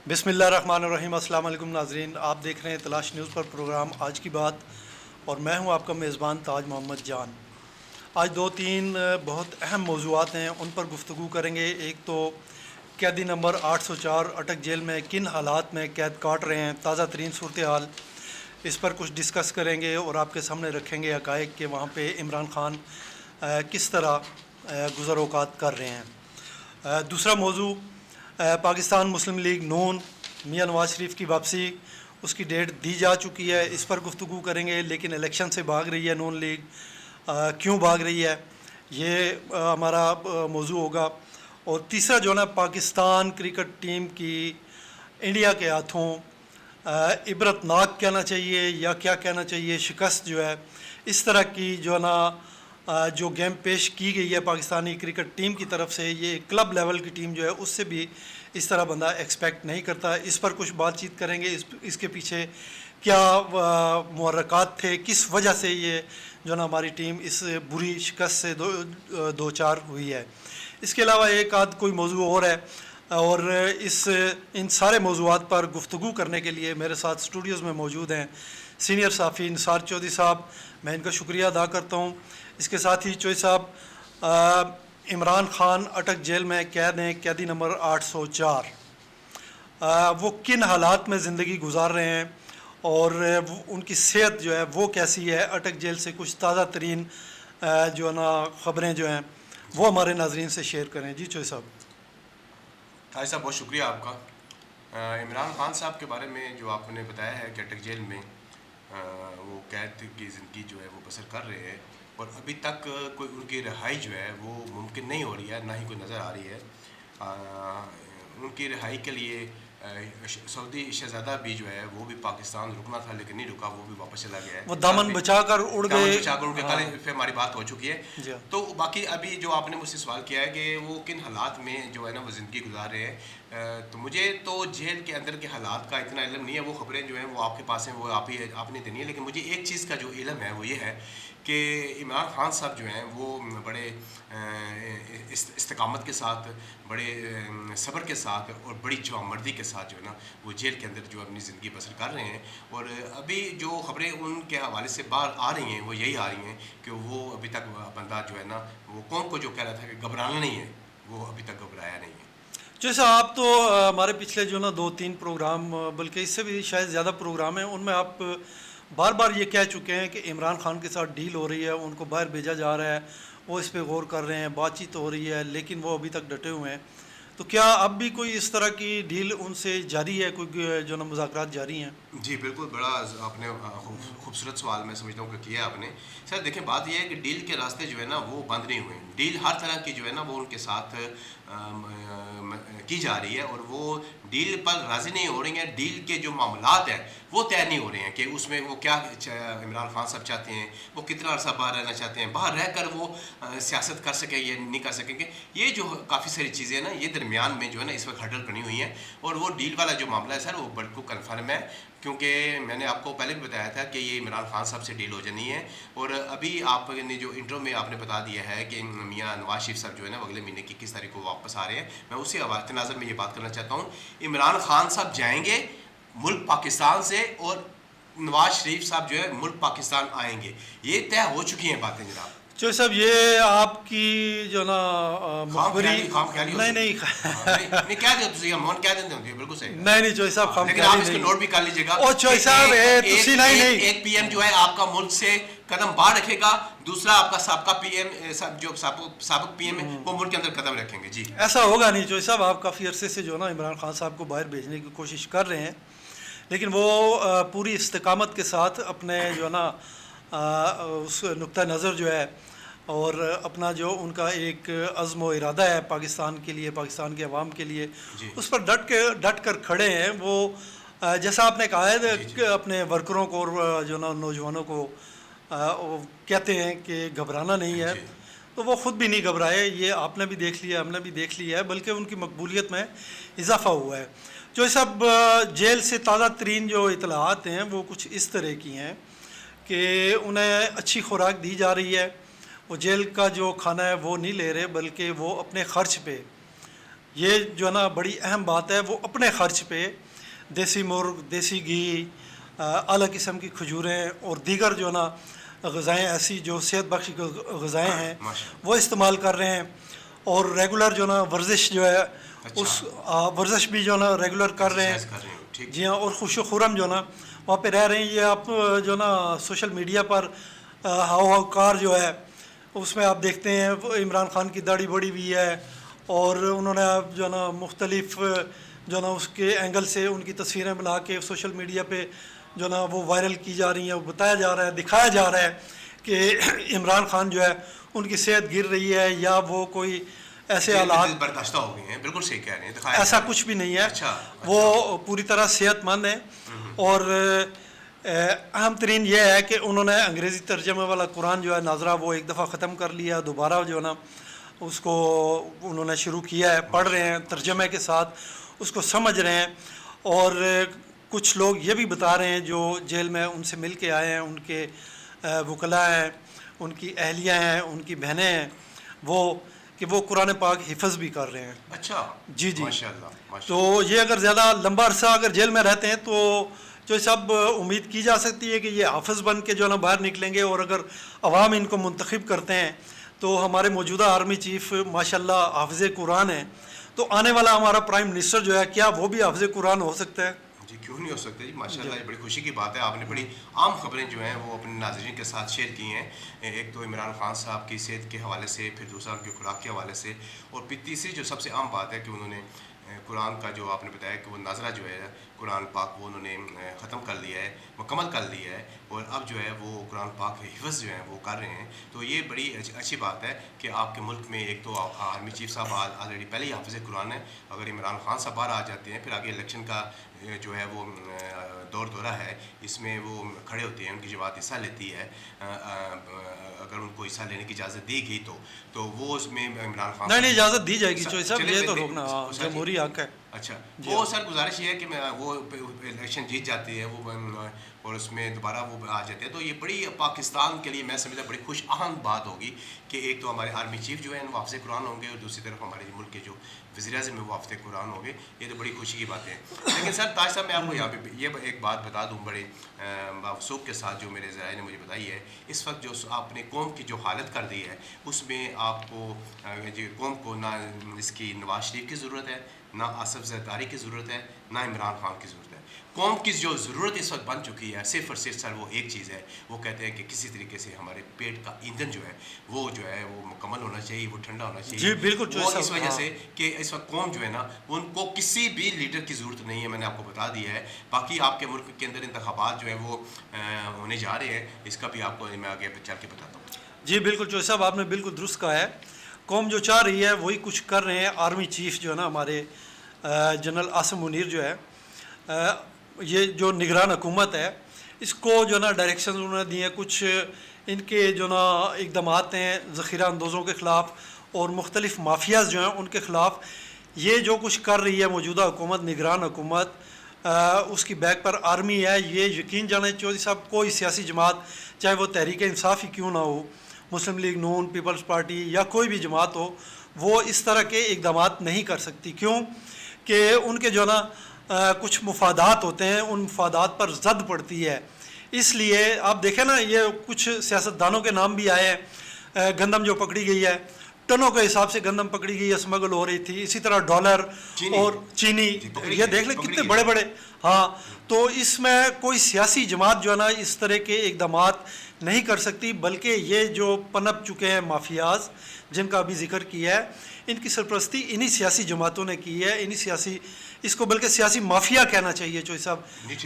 بسم اللہ الرحمن الرحیم۔ السلام علیکم ناظرین، آپ دیکھ رہے ہیں تلاش نیوز پر پروگرام آج کی بات، اور میں ہوں آپ کا میزبان تاج محمد جان۔ آج دو تین بہت اہم موضوعات ہیں، ان پر گفتگو کریں گے۔ ایک تو قیدی نمبر 804 اٹک جیل میں کن حالات میں قید کاٹ رہے ہیں، تازہ ترین صورتحال، اس پر کچھ ڈسکس کریں گے اور آپ کے سامنے رکھیں گے حقائق کہ وہاں پہ عمران خان کس طرح گزر اوقات کر رہے ہیں۔ دوسرا موضوع پاکستان مسلم لیگ نون، میاں نواز شریف کی واپسی، اس کی ڈیٹ دی جا چکی ہے، اس پر گفتگو کریں گے۔ لیکن الیکشن سے بھاگ رہی ہے نون لیگ، کیوں بھاگ رہی ہے، یہ ہمارا موضوع ہوگا۔ اور تیسرا جو ہے نا، پاکستان کرکٹ ٹیم کی انڈیا کے ہاتھوں عبرت ناک کہنا چاہیے یا کیا کہنا چاہیے، شکست جو ہے، اس طرح کی جو ہے نا جو گیم پیش کی گئی ہے پاکستانی کرکٹ ٹیم کی طرف سے، یہ کلب لیول کی ٹیم جو ہے اس سے بھی اس طرح بندہ ایکسپیکٹ نہیں کرتا۔ اس پر کچھ بات چیت کریں گے، اس کے پیچھے کیا محرکات تھے، کس وجہ سے یہ جو نا ہماری ٹیم اس بری شکست سے دو چار ہوئی ہے۔ اس کے علاوہ ایک آدھ کوئی موضوع اور ہے، اور ان سارے موضوعات پر گفتگو کرنے کے لیے میرے ساتھ اسٹوڈیوز میں موجود ہیں سینئر صحافی نثار چودھری صاحب، میں ان کا شکریہ ادا کرتا ہوں۔ اس کے ساتھ ہی چوہدری صاحب، عمران خان اٹک جیل میں قید ہیں، قیدی نمبر 804، وہ کن حالات میں زندگی گزار رہے ہیں اور ان کی صحت جو ہے وہ کیسی ہے، اٹک جیل سے کچھ تازہ ترین جو ہے نا خبریں جو ہیں وہ ہمارے ناظرین سے شیئر کریں۔ جی چوہدری صاحب۔ تاج صاحب بہت شکریہ آپ کا۔ عمران خان صاحب کے بارے میں جو آپ نے بتایا ہے کہ اٹک جیل میں وہ قید کی زندگی جو ہے وہ بسر کر رہے ہیں، اور ابھی تک کوئی ان کی رہائی جو ہے وہ ممکن نہیں ہو رہی ہے، نہ ہی کوئی نظر آ رہی ہے۔ ان کی رہائی کے لیے سعودی شہزادہ بھی جو ہے وہ بھی پاکستان رکنا تھا لیکن نہیں رکا، وہ بھی واپس چلا گیا ہے، وہ دامن بچا کر اڑ گئے، کل پھر ہماری بات ہو چکی ہے۔ جی۔ تو باقی ابھی جو آپ نے مجھ سے سوال کیا ہے کہ وہ کن حالات میں جو ہے نا وہ زندگی گزار رہے ہیں، تو مجھے تو جیل کے اندر کے حالات کا اتنا علم نہیں ہے، وہ خبریں جو ہیں وہ آپ کے پاس ہیں، وہ آپ نے دینی ہے۔ لیکن مجھے ایک چیز کا جو علم ہے وہ یہ ہے کہ عمران خان صاحب جو ہیں وہ بڑے استقامت کے ساتھ، بڑے صبر کے ساتھ اور بڑی جوانمردی کے ساتھ جو ہے نا وہ جیل کے اندر جو اپنی زندگی بسر کر رہے ہیں۔ اور ابھی جو خبریں ان کے حوالے سے باہر آ رہی ہیں وہ یہی آ رہی ہیں کہ وہ ابھی تک بندہ جو ہے نا وہ قوم کو جو کہہ رہا تھا کہ گھبرانا نہیں ہے، وہ ابھی تک گھبرایا نہیں ہے۔ جیسا آپ تو ہمارے پچھلے جو نا 2-3 پروگرام، بلکہ اس سے بھی شاید زیادہ پروگرام ہیں، ان میں آپ بار بار یہ کہہ چکے ہیں کہ عمران خان کے ساتھ ڈیل ہو رہی ہے، ان کو باہر بھیجا جا رہا ہے، وہ اس پہ غور کر رہے ہیں، بات چیت ہو رہی ہے، لیکن وہ ابھی تک ڈٹے ہوئے ہیں۔ تو کیا اب بھی کوئی اس طرح کی ڈیل ان سے جاری ہے، کوئی جو نا مذاکرات جاری ہیں؟ جی بالکل، بڑا آپ نے خوبصورت سوال میں سمجھتا ہوں کہ کیا آپ نے۔ سر دیکھیں، بات یہ ہے کہ ڈیل کے راستے جو ہے نا وہ بند نہیں ہوئے ہیں، ڈیل ہر طرح کی جو ہے نا وہ ان کے ساتھ کی جا رہی ہے، اور وہ ڈیل پر راضی نہیں ہو رہی ہیں۔ ڈیل کے جو معاملات ہیں وہ طے نہیں ہو رہے ہیں کہ اس میں وہ کیا عمران خان صاحب چاہتے ہیں، وہ کتنا عرصہ باہر رہنا چاہتے ہیں، باہر رہ کر وہ سیاست کر سکیں یا نہیں کر سکیں گے۔ یہ جو کافی ساری چیزیں ہیں نا، یہ درمیان میں جو ہے نا اس وقت ہرڈل بنی ہوئی ہیں، اور وہ ڈیل والا جو معاملہ ہے سر وہ بالکل کنفرم ہے، کیونکہ میں نے آپ کو پہلے بھی بتایا تھا کہ یہ عمران خان صاحب سے ڈیل ہو جانی ہے۔ اور ابھی آپ نے جو انٹرو میں آپ نے بتا دیا ہے کہ میاں نواز شریف صاحب جو ہے نا اگلے مہینے کی 21 تاریخ کو واپس آ رہے ہیں، میں اسی تناظر میں یہ بات کرنا چاہتا ہوں۔ عمران خان صاحب جائیں گے ملک پاکستان سے، اور نواز شریف صاحب جو ہے ملک پاکستان آئیں گے، یہ طے ہو چکی ہیں باتیں جناب۔ چوہدری صاحب، یہ آپ کی جو نا مخبری نہیں بالکل صحیح نہیں چوہدری صاحب، لیکن آپ اس کو نوٹ بھی کر لیجیے گا، اور چوہدری صاحب ایک پی ایم جو ہے آپ کا ملک سے قدم باہر رکھے گا، دوسرا آپ کا سابقہ پی ایم جو سابق پی ایم ہے وہ ملک کے اندر قدم رکھیں گے۔ جی ایسا ہوگا نہیں چوہدری صاحب، آپ کافی عرصے سے جو نا عمران خان صاحب کو باہر بھیجنے کی کوشش کر رہے ہیں، لیکن وہ پوری استقامت کے ساتھ اپنے جو ہے نا اس نقطہ نظر جو ہے اور اپنا جو ان کا ایک عزم و ارادہ ہے پاکستان کے لیے، پاکستان کے عوام کے لیے، اس پر ڈٹ کر کھڑے ہیں۔ وہ جیسا آپ نے کہا ہے کہ اپنے ورکروں کو اور جو نا نوجوانوں کو کہتے ہیں کہ گھبرانا نہیں ہے، تو وہ خود بھی نہیں گھبرائے۔ یہ آپ نے بھی دیکھ لیا، ہم نے بھی دیکھ لیا ہے، بلکہ ان کی مقبولیت میں اضافہ ہوا ہے۔ جو سب جیل سے تازہ ترین جو اطلاعات ہیں وہ کچھ اس طرح کی ہیں کہ انہیں اچھی خوراک دی جا رہی ہے، وہ جیل کا جو کھانا ہے وہ نہیں لے رہے، بلکہ وہ اپنے خرچ پہ یہ جو ہے نا بڑی اہم بات ہے، وہ اپنے خرچ پہ دیسی مرغ، دیسی گھی، اعلیٰ قسم کی کھجوریں اور دیگر جو ہے نا غذائیں، ایسی جو صحت بخش غذائیں ہیں وہ استعمال کر رہے ہیں، اور ریگولر جو ہے نا ورزش جو ہے اس ورزش بھی جو ہے نا ریگولر کر رہے ہیں، جی ہاں، اور خوش و خرم جو ہے نا وہاں پہ رہ رہے ہیں. یہ آپ جو ہے نا سوشل میڈیا پر ہاؤ کار جو ہے اس میں آپ دیکھتے ہیں عمران خان کی داڑھی بڑی ہوئی ہے، اور انہوں نے جو ہے نا مختلف جو ہے نا اس کے اینگل سے ان کی تصویریں بنا کے سوشل میڈیا پہ جو ہے نا وہ وائرل کی جا رہی ہیں، وہ بتایا جا رہا ہے، دکھایا جا رہا ہے کہ عمران خان جو ہے ان کی صحت گر رہی ہے یا وہ کوئی ایسے حالات برداشتہ ہو گئے ہیں. بالکل صحیح کہہ رہے ہیں، ایسا کچھ بھی نہیں ہے. وہ پوری طرح صحت مند ہیں. اور اہم ترین یہ ہے کہ انہوں نے انگریزی ترجمے والا قرآن جو ہے ناظرہ وہ ایک دفعہ ختم کر لیا، دوبارہ جو ہے نا اس کو انہوں نے شروع کیا ہے، پڑھ رہے ہیں ترجمے کے ساتھ، اس کو سمجھ رہے ہیں. اور کچھ لوگ یہ بھی بتا رہے ہیں جو جیل میں ان سے مل کے آئے ہیں، ان کے وکلاء ہیں، ان کی اہلیہ ہیں، ان کی بہنیں ہیں، وہ کہ وہ قرآن پاک حفظ بھی کر رہے ہیں. اچھا جی جی. ماشاءاللہ. تو یہ اگر زیادہ لمبا عرصہ اگر جیل میں رہتے ہیں تو جو سب امید کی جا سکتی ہے کہ یہ حافظ بن کے جو ہے نا باہر نکلیں گے، اور اگر عوام ان کو منتخب کرتے ہیں تو ہمارے موجودہ آرمی چیف ماشاءاللہ حافظ قرآن ہیں، تو آنے والا ہمارا پرائم منسٹر جو ہے کیا وہ بھی حافظ قرآن ہو سکتا ہے؟ جی کیوں نہیں ہو سکتا جی، ماشاءاللہ یہ بڑی خوشی کی بات ہے. آپ نے بڑی عام خبریں جو ہیں وہ اپنے ناظرین کے ساتھ شیئر کی ہیں. ایک تو عمران خان صاحب کی صحت کے حوالے سے، پھر دوسرا ان کی خوراک کے حوالے سے، اور پھر تیسری جو سب سے عام بات ہے کہ انہوں نے قرآن کا جو آپ نے بتایا کہ وہ ناظرہ جو ہے قرآن پاک وہ انہوں نے ختم کر لیا ہے، مکمل کر لیا ہے، اور اب جو ہے وہ قرآن پاک حفظ جو ہیں وہ کر رہے ہیں. تو یہ بڑی اچھی بات ہے کہ آپ کے ملک میں ایک تو آرمی چیف صاحب آلریڈی پہلے ہی حافظ قرآن ہے. اگر عمران خان صاحب باہر آ جاتے ہیں، پھر آگے الیکشن کا جو ہے وہ دورہ ہے، اس میں وہ کھڑے ہوتے ہیں، ان کی جماعت حصہ لیتی ہے، اگر ان کو حصہ لینے کی اجازت دی گئی تو وہ اس میں عمران خان نہیں اجازت دی جائے گی. چوہی صاحب یہ تو روکنا جمہوری حق ہے. اچھا وہ سر گزارش یہ ہے کہ وہ الیکشن جیت جاتی ہے وہ، اور اس میں دوبارہ وہ آ جاتے ہیں، تو یہ بڑی پاکستان کے لیے میں سمجھتا بڑی خوش اہم بات ہوگی کہ ایک تو ہمارے آرمی چیف جو ہیں وہ حافظ قرآن ہوں گے، اور دوسری طرف ہمارے ملک کے جو وزیر اعظم ہیں وہ حافظ قرآن ہوں گے. یہ تو بڑی خوشی کی بات ہے. لیکن سر تاج صاحب میں آپ کو یہاں پہ یہ ایک بات بتا دوں بڑے افسوس کے ساتھ جو میرے ذرائع نے مجھے بتائی ہے، اس وقت جو آپ نے قوم کی جو حالت کر دی ہے اس میں آپ کو قوم کو نہ اس کی نواز شریف کی ضرورت ہے، نہ آصف زرداری کی ضرورت ہے، نہ عمران خان کی ضرورت ہے. قوم کی جو ضرورت اس وقت بن چکی ہے صرف اور صرف سر وہ ایک چیز ہے، وہ کہتے ہیں کہ کسی طریقے سے ہمارے پیٹ کا ایندھن جو ہے وہ مکمل ہونا چاہیے، وہ ٹھنڈا ہونا چاہیے. جی بالکل. وہ اس وجہ سے کہ اس وقت قوم جو ہے نا ان کو کسی بھی لیڈر کی ضرورت نہیں ہے. میں نے آپ کو بتا دیا ہے. باقی آپ کے ملک کے اندر انتخابات جو ہیں وہ ہونے جا رہے ہیں، اس کا بھی آپ کو میں آگے چل کے بتاتا ہوں. جی بالکل چوہی صاحب، آپ نے بالکل درست کہا ہے. قوم جو چاہ رہی ہے وہی کچھ کر رہے ہیں. آرمی چیف جو ہے نا ہمارے جنرل عاصم منیر جو ہے، یہ جو نگران حکومت ہے، اس کو جو ہے نا ڈائریکشن انہوں نے دی ہیں. کچھ ان کے جو نا اقدامات ہیں ذخیرہ اندوزوں کے خلاف اور مختلف مافیاز جو ہیں ان کے خلاف. یہ جو کچھ کر رہی ہے موجودہ حکومت، نگران حکومت، اس کی بیک پر آرمی ہے. یہ یقین جانے چودھری صاحب کوئی سیاسی جماعت چاہے وہ تحریک انصاف ہی کیوں نہ ہو، مسلم لیگ نون، پیپلز پارٹی یا کوئی بھی جماعت ہو، وہ اس طرح کے اقدامات نہیں کر سکتی. کیوں کہ ان کے جو نا کچھ مفادات ہوتے ہیں، ان مفادات پر زد پڑتی ہے. اس لیے آپ دیکھیں نا یہ کچھ سیاستدانوں کے نام بھی آئے ہیں. گندم جو پکڑی گئی ہے، ٹنوں کے حساب سے گندم پکڑی گئی ہے، اسمگل ہو رہی تھی. اسی طرح ڈالر اور چینی، یہ دیکھ لیں کتنے بڑے بڑے. ہاں تو اس میں کوئی سیاسی جماعت جو ہے نا اس طرح کے اقدامات نہیں کر سکتی، بلکہ یہ جو پنپ چکے ہیں مافیاز جن کا ابھی ذکر کیا ہے، ان کی سرپرستی انہی سیاسی جماعتوں نے کی ہے. انہی سیاسی، اس کو بلکہ سیاسی مافیا کہنا چاہیے. چوہی صاحب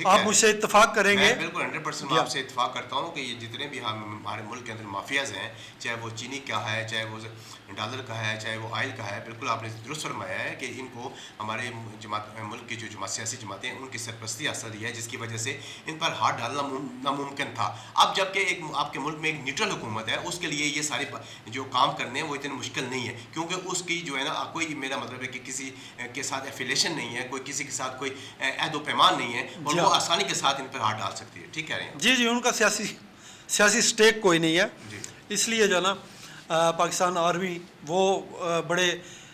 آپ مجھ سے اتفاق کریں گے؟ میں بالکل 100% آپ سے اتفاق کرتا ہوں کہ یہ جتنے بھی ہمارے ملک کے اندر مافیاز ہیں، چاہے وہ چینی کا ہے، چاہے وہ ڈالر کا ہے، چاہے وہ آئل کا ہے، بالکل آپ نے درست فرمایا ہے کہ ان کو ہمارے ملک کی جو سیاسی جماعتیں ہیں ان کی سرپرستی حاصل رہی ہے، جس کی وجہ سے ان پر ہاتھ ڈالنا ناممکن تھا. اب جبکہ آپ کے ملک میں ایک نیوٹرل حکومت ہے، اس کے لیے یہ سارے جو کام کرنے ہیں وہ اتنے مشکل نہیں ہے، کیونکہ اس کی جو ہے نا کوئی، میرا مطلب ہے کہ کسی کے ساتھ ایفیلیشن نہیں ہے، کوئی کسی کے ساتھ کوئی عہد و پیمان نہیں ہے، اور وہ آسانی کے ساتھ ان پر ہاتھ ڈال سکتی ہے. ٹھیک کہہ رہے ہیں جی. ان کا سیاسی سٹیک کوئی نہیں ہے. اس لیے جو ہے نا پاکستان آرمی وہ بڑے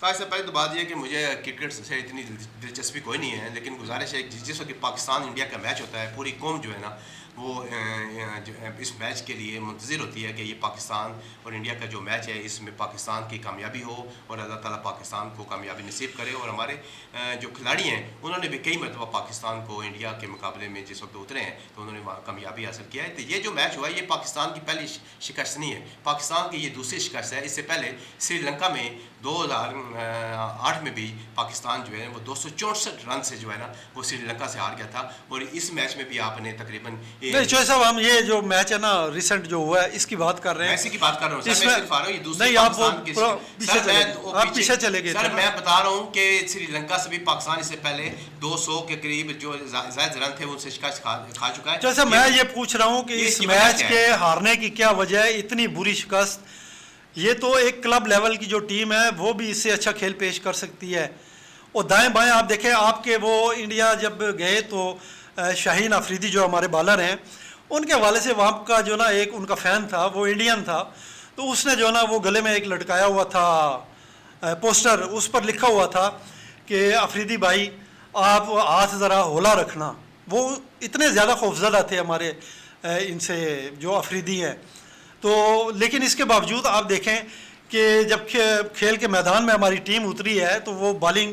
تو اس سے پہلے تو بات یہ ہے کہ مجھے کرکٹ سے اتنی دلچسپی کوئی نہیں ہے، لیکن گزارش ہے جس وقت پاکستان انڈیا کا میچ ہوتا ہے پوری قوم جو ہے نا وہ اس میچ کے لیے منتظر ہوتی ہے کہ یہ پاکستان اور انڈیا کا جو میچ ہے اس میں پاکستان کی کامیابی ہو اور اللہ تعالیٰ پاکستان کو کامیابی نصیب کرے. اور ہمارے جو کھلاڑی ہیں انہوں نے بھی کئی مرتبہ پاکستان کو انڈیا کے مقابلے میں جس وقت اترے ہیں تو انہوں نے کامیابی حاصل کیا ہے. تو یہ جو میچ ہوا ہے یہ پاکستان کی پہلی شکست نہیں ہے، پاکستان کی یہ دوسری شکست ہے. اس سے پہلے سری لنکا میں 2008 میں بھی پاکستان جو ہے وہ 264 رن سے جو ہے نا وہ سری لنکا سے ہار گیا تھا. اور اس میچ میں بھی آپ نے تقریباً نہیں چوہے صاحب ہم یہ جو میچ ہے نا ریسنٹ جو ہوا ہے اس کی بات کر رہے ہیں، ایسی کی بات کر رہا ہوں سر، میں صرف آ رہا ہوں یہ دوسری نہیں آپ پاکستان کی آپ پیچھے چلے گئے سر. میں بتا رہا ہوں کہ سری لنکا سے بھی پاکستان اس سے پہلے 200 کے قریب جو زائد رن تھے ان سے شکست کھا چکا ہے. جیسے میں یہ پوچھ رہا ہوں کہ اس میچ کے ہارنے کی کیا وجہ ہے، اتنی بری شکست؟ یہ تو ایک کلب لیول کی جو ٹیم ہے وہ بھی اس سے اچھا کھیل پیش کر سکتی ہے. اور دائیں بائیں آپ دیکھیں، آپ کے وہ انڈیا جب گئے تو شاہین آفریدی جو ہمارے بالر ہیں ان کے حوالے سے وہاں کا جو نا ایک ان کا فین تھا، وہ انڈین تھا، تو اس نے جو نا وہ گلے میں ایک لٹکایا ہوا تھا پوسٹر، اس پر لکھا ہوا تھا کہ آفریدی بھائی آپ ہاتھ ذرا ہولا رکھنا. وہ اتنے زیادہ خوفزدہ تھے ہمارے ان سے جو آفریدی ہیں. تو لیکن اس کے باوجود آپ دیکھیں کہ جب کھیل کے میدان میں ہماری ٹیم اتری ہے تو وہ بالنگ،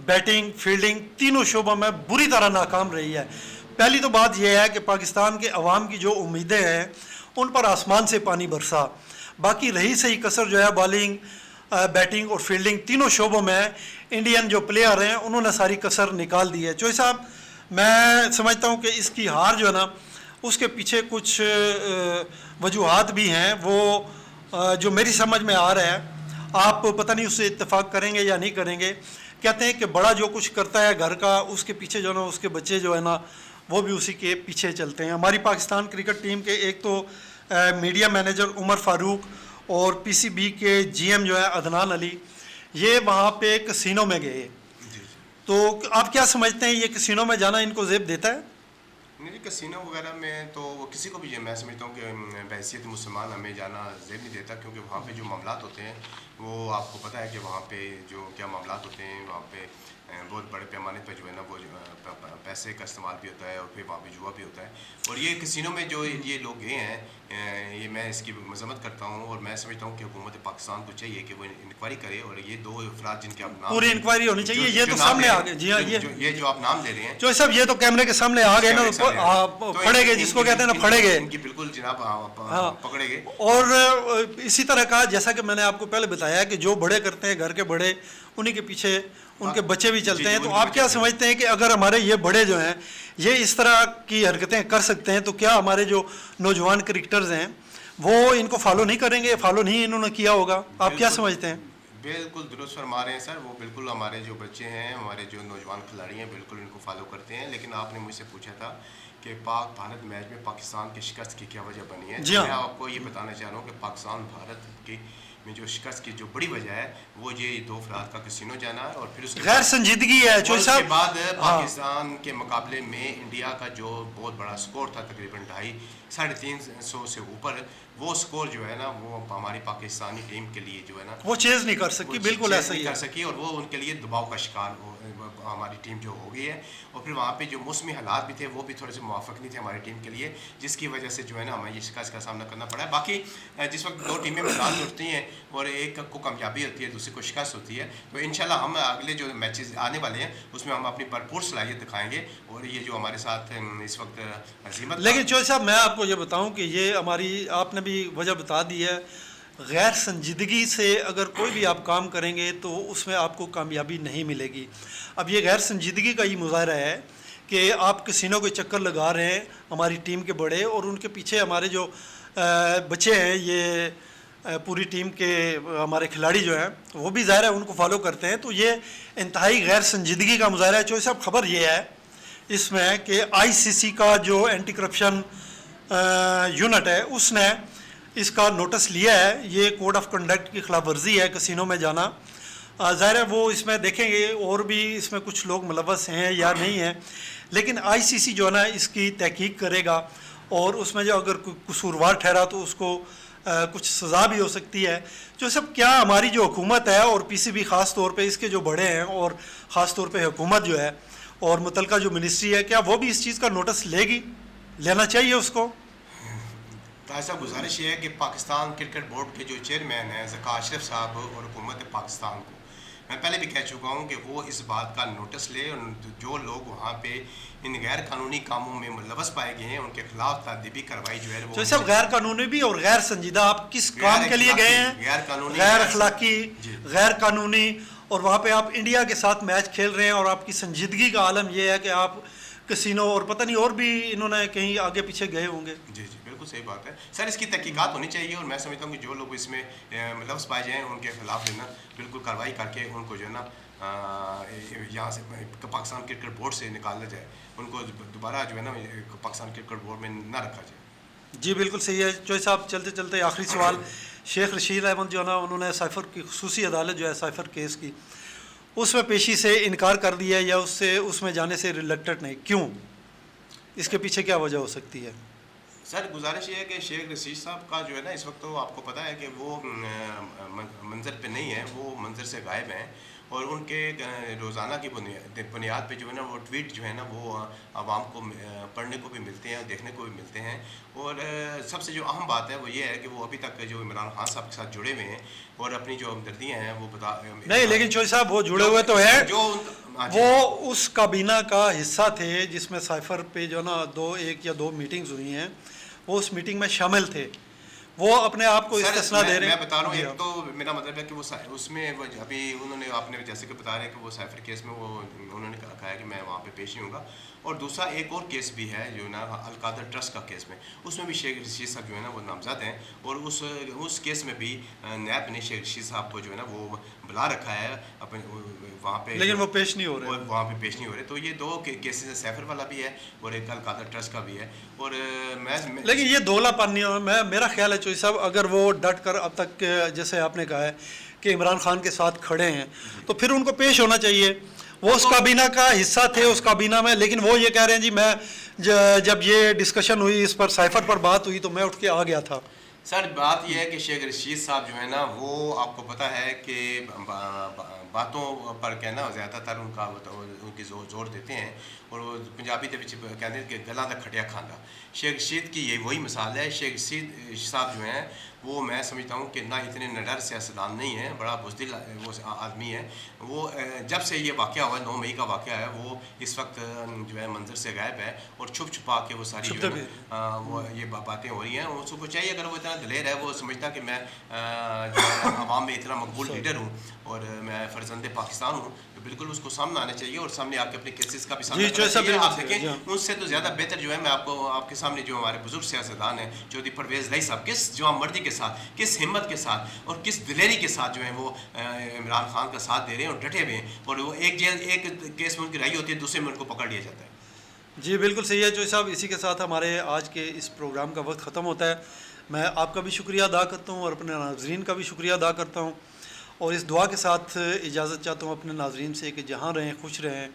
بیٹنگ، فیلڈنگ تینوں شعبوں میں بری طرح ناکام رہی ہے. پہلی تو بات یہ ہے کہ پاکستان کے عوام کی جو امیدیں ہیں ان پر آسمان سے پانی برسا. باقی رہی صحیح کسر جو ہے بالنگ، بیٹنگ اور فیلڈنگ تینوں شعبوں میں انڈین جو پلیئر ہیں انہوں نے ساری کسر نکال دی ہے. چوہے صاحب میں سمجھتا ہوں کہ اس کی ہار جو ہے نا اس کے پیچھے کچھ وجوہات بھی ہیں، وہ جو میری سمجھ میں آ رہا ہے، آپ پتہ نہیں اس سے اتفاق کریں گے یا نہیں کریں گے. کہتے ہیں کہ بڑا جو کچھ کرتا ہے گھر کا اس کے پیچھے جو ہے نا اس کے بچے جو ہے نا وہ بھی اسی کے پیچھے چلتے ہیں. ہماری پاکستان کرکٹ ٹیم کے ایک تو میڈیا مینیجر عمر فاروق اور پی سی بی کے جی ایم جو ہے عدنان علی، یہ وہاں پہ کسینوں میں گئے. تو آپ کیا سمجھتے ہیں یہ کسینوں میں جانا ان کو زیب دیتا ہے؟ نہیں، کسینو وغیرہ میں تو وہ کسی کو بھی میں سمجھتا ہوں کہ بحیثیت مسلمان ہمیں جانا زیب نہیں دیتا، کیونکہ وہاں پہ جو معاملات ہوتے ہیں وہ آپ کو پتہ ہے کہ وہاں پہ جو کیا معاملات ہوتے ہیں. وہاں پہ بہت بڑے پیمانے پہ جو ہے نا وہ پیسے کا استعمال بھی ہوتا ہے اور پھر وہاں پہ جوا بھی ہوتا ہے. اور یہ کسینوں میں جو یہ لوگ گئے ہیں یہ میں اس کی مذمت کرتا ہوں. اور میں سمجھتا ہوں کہ حکومت پاکستان کو چاہیے کہ وہ انکوائری کرے اور یہ 2 افراد جن کے آپ نام پوری انکوائری ہونی چاہیے. یہ تو سامنے آ گئے. جی ہاں، یہ جو آپ نام لے رہے ہیں جو صاحب یہ تو کیمرے کے سامنے آ گئے نا، پھڑے گئے جس کو کہتے ہیں نا، پھڑے گئے ان کی بالکل جناب پکڑے گئے. اور اسی طرح کا جیسا کہ میں نے آپ کو پہلے بتایا کہ جو بڑے کرتے ہیں گھر کے بڑے انہی کے پیچھے ان کے بچے بھی چلتے ہیں. تو آپ کیا سمجھتے ہیں کہ اگر ہمارے یہ بڑے جو ہیں یہ اس طرح کی حرکتیں کر سکتے ہیں تو کیا ہمارے جو نوجوان کرکٹرز ہیں وہ ان کو فالو نہیں کریں گے؟ فالو نہیں انہوں نے کیا ہوگا. آپ کیا سمجھتے ہیں؟ بالکل درست فرما رہے ہیں سر. وہ بالکل ہمارے جو بچے ہیں، ہمارے جو نوجوان کھلاڑی ہیں، بالکل ان کو فالو کرتے ہیں. لیکن آپ نے مجھ سے پوچھا تھا کہ پاک بھارت میچ میں پاکستان کی شکست کی کیا وجہ بنی ہے. جی ہاں. میں آپ کو یہ بتانا چاہ رہا ہوں کہ پاکستان بھارت کی میں جو شکست کی جو بڑی وجہ ہے وہ یہ 2 افراد کا کسینو جانا ہے. اور پھر اس کے غیر سنجیدگی ہے اس کے بعد پاکستان کے مقابلے میں انڈیا کا جو بہت بڑا سکور تھا تقریباً 250-350 سے اوپر، وہ سکور جو ہے نا وہ ہماری پاکستانی ٹیم کے لیے جو ہے نا وہ چیز نہیں کر سکی. بالکل ایسا ہی کر سکی اور وہ ان کے لیے دباؤ کا شکار ہماری ٹیم جو ہو گئی ہے. اور پھر وہاں پہ جو موسمی حالات بھی تھے وہ بھی تھوڑے سے موافق نہیں تھے ہماری ٹیم کے لیے، جس کی وجہ سے جو ہے نا ہمیں یہ شکست کا سامنا کرنا پڑا ہے. باقی جس وقت 2 ٹیمیں میدان میں اٹھتی ہیں اور ایک کو کامیابی ہوتی ہے دوسری کو شکست ہوتی ہے، تو انشاءاللہ ہم اگلے جو میچز آنے والے ہیں اس میں ہم اپنی بھرپور صلاحیت دکھائیں گے. اور یہ جو ہمارے ساتھ اس وقت عظیمت. لیکن چوہے صاحب میں آپ کو یہ بتاؤں کہ یہ ہماری آپ نے بھی وجہ بتا دی ہے، غیر سنجیدگی سے اگر کوئی بھی آپ کام کریں گے تو اس میں آپ کو کامیابی نہیں ملے گی. اب یہ غیر سنجیدگی کا ہی مظاہرہ ہے کہ آپ کسینوں کے چکر لگا رہے ہیں ہماری ٹیم کے بڑے، اور ان کے پیچھے ہمارے جو بچے ہیں یہ پوری ٹیم کے ہمارے کھلاڑی جو ہیں وہ بھی ظاہر ہے ان کو فالو کرتے ہیں. تو یہ انتہائی غیر سنجیدگی کا مظاہرہ ہے. چوہے صاحب خبر یہ ہے اس میں کہ آئی سی سی کا جو اینٹی کرپشن یونٹ ہے اس نے اس کا نوٹس لیا ہے. یہ کوڈ آف کنڈکٹ کی خلاف ورزی ہے کسینوں میں جانا. ظاہر ہے وہ اس میں دیکھیں گے اور بھی اس میں کچھ لوگ ملوث ہیں یا نہیں ہیں، لیکن آئی سی سی جو ہے نا اس کی تحقیق کرے گا اور اس میں جو اگر قصوروار ٹھہرا تو اس کو کچھ سزا بھی ہو سکتی ہے. جو سب کیا ہماری جو حکومت ہے اور پی سی بی خاص طور پہ اس کے جو بڑے ہیں اور خاص طور پہ حکومت جو ہے اور متعلقہ جو منسٹری ہے، کیا وہ بھی اس چیز کا نوٹس لے گی؟ لینا چاہیے اس کو. طاہر صاحب گزارش یہ ہے کہ پاکستان کرکٹ بورڈ کے جو چیئرمین ہیں ذکا اشرف صاحب اور حکومت پاکستان کو میں پہلے بھی کہہ چکا ہوں کہ وہ اس بات کا نوٹس لے اور جو لوگ وہاں پہ ان غیر قانونی کاموں میں ملوث پائے گئے ہیں ان کے خلاف تادیبی کارروائی جو ہے وہ جو سب غیر قانونی بھی اور غیر سنجیدہ، آپ کس کام کے لیے گئے ہیں؟ غیر قانونی، غیر اخلاقی، غیر قانونی، اور وہاں پہ آپ انڈیا کے ساتھ میچ کھیل رہے ہیں اور آپ کی سنجیدگی کا عالم یہ ہے کہ آپ کسینو اور پتہ نہیں اور بھی انہوں نے کہیں آگے پیچھے گئے ہوں گے. جی بالکل صحیح بات ہے سر. اس کی تحقیقات ہونی چاہیے اور میں سمجھتا ہوں کہ جو لوگ اس میں ملوث پائے جائیں ان کے خلاف جو ہے نا بالکل کارروائی کر کے ان کو جو ہے نا یہاں سے پاکستان کرکٹ بورڈ سے نکالا جائے. ان کو دوبارہ جو ہے نا پاکستان کرکٹ بورڈ میں نہ رکھا جائے. جی بالکل صحیح ہے. چوہے صاحب چلتے چلتے آخری سوال. شیخ رشید احمد جو ہے نا انہوں نے سائفر کی خصوصی عدالت جو ہے سائفر کیس کی اس میں پیشی سے انکار کر دیا یا اس میں جانے سے ریلیکٹڈ نہیں، کیوں؟ اس کے پیچھے کیا وجہ ہو سکتی ہے؟ سر گزارش یہ ہے کہ شیخ رشید صاحب کا جو ہے نا اس وقت تو آپ کو پتہ ہے کہ وہ منظر پہ نہیں ہے، وہ منظر سے غائب ہیں اور ان کے روزانہ کی بنیاد پہ جو ہے نا وہ ٹویٹ جو ہے نا وہ عوام کو پڑھنے کو بھی ملتے ہیں، دیکھنے کو بھی ملتے ہیں. اور سب سے جو اہم بات ہے وہ یہ ہے کہ وہ ابھی تک جو عمران خان صاحب کے ساتھ جڑے ہوئے ہیں اور اپنی جو ہمدردیاں ہیں وہ بتا نہیں. لیکن چوہے صاحب وہ جڑے ہوئے تو ہیں، وہ اس کابینہ کا حصہ تھے جس میں سائفر پہ جو نا ایک یا دو میٹنگز ہوئی ہیں، وہ اس میٹنگ میں شامل تھے. وہ اپنے آپ کو استثنا دے رہے ہیں. میں بتا رہا ہوں ایک تو میرا مطلب ہے کہ وہ اس میں ابھی انہوں نے آپ نے جیسے کہ بتا رہے ہیں کہ وہ سائفر کیس میں وہ انہوں نے کہا ہے کہ میں وہاں پہ پیش نہیں ہوں گا. اور دوسرا ایک اور کیس بھی ہے جو نا القادر ٹرسٹ کا کیس میں، اس میں بھی شیخ رشید صاحب جو ہے نا وہ نامزد ہیں اور اس کیس میں بھی نیب نے شیخ رشید صاحب کو جو ہے نا وہ بلا رکھا ہے اپنے وہاں پہ، لیکن وہ پیش نہیں ہو رہے. وہاں پہ پیش نہیں ہو رہے. تو یہ دو کیسز ہیں، سائفر والا بھی ہے اور ایک القادر ٹرسٹ کا بھی ہے. اور لیکن یہ دولا پانی میرا خیال ہے چوہی صاحب اگر وہ ڈٹ کر اب تک جیسے آپ نے کہا ہے کہ عمران خان کے ساتھ کھڑے ہیں تو پھر ان کو پیش ہونا چاہیے. وہ اس کابینہ کا حصہ تھے اس کابینہ میں، لیکن وہ یہ کہہ رہے ہیں جی میں جب یہ ڈسکشن ہوئی اس پر سائفر پر بات ہوئی تو میں اٹھ کے آ گیا تھا. سر بات یہ ہے کہ شیخ رشید صاحب جو ہے نا وہ آپ کو پتہ ہے کہ باتوں پر کہنا زیادہ تر ان کا ان کی زور دیتے ہیں اور وہ پنجابی کے کہتے ہیں کہ گلا دا کھٹیا کھانا. شیخ رشید کی یہ وہی مثال ہے. شیخ رشید صاحب جو ہیں وہ میں سمجھتا ہوں کہ نہ اتنے نڈر سیاستدان نہیں ہیں، بڑا بزدل وہ آدمی ہے. وہ جب سے یہ واقعہ ہوا ہے 9 مئی کا واقعہ ہے، وہ اس وقت جو ہے منظر سے غائب ہے اور چھپا کے وہ ساری جو ہے وہ یہ باتیں ہو رہی ہیں. اس کو چاہیے اگر وہ اتنا دلیر ہے، وہ سمجھتا کہ میں جو ہے عوام میں اتنا مقبول لیڈر ہوں اور میں فرزند پاکستان ہوں، تو بالکل اس کو سامنے آنا چاہیے اور سامنے آ کے اپنے کیسز کا بھی سامنا کرنا چاہیے. آپ دیکھیں ان سے تو زیادہ بہتر جو ہے میں آپ کے سامنے جو ہمارے بزرگ سیاستدان ہیں چودھری پرویز لائی صاحب کس جوان مردی کے ساتھ، کس ہمت کے ساتھ اور کس دلیری کے ساتھ جو ہے وہ عمران خان کا ساتھ دے رہے ہیں اور ڈٹے ہوئے ہیں. اور وہ ایک کیس میں ان کی رہائی ہوتی ہے، دوسرے میں ان کو پکڑ لیا جاتا ہے. جی بالکل صحیح ہے چوہے صاحب. اسی کے ساتھ ہمارے آج کے اس پروگرام کا وقت ختم ہوتا ہے. میں آپ کا بھی شکریہ ادا کرتا ہوں اور اپنے ناظرین کا بھی شکریہ ادا کرتا ہوں اور اس دعا کے ساتھ اجازت چاہتا ہوں اپنے ناظرین سے کہ جہاں رہیں خوش رہیں،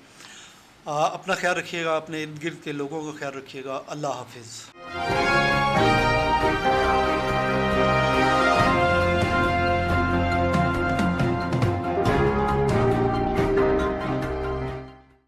اپنا خیال رکھیے گا، اپنے ارد گرد کے لوگوں کا خیال رکھیے گا. اللہ حافظ.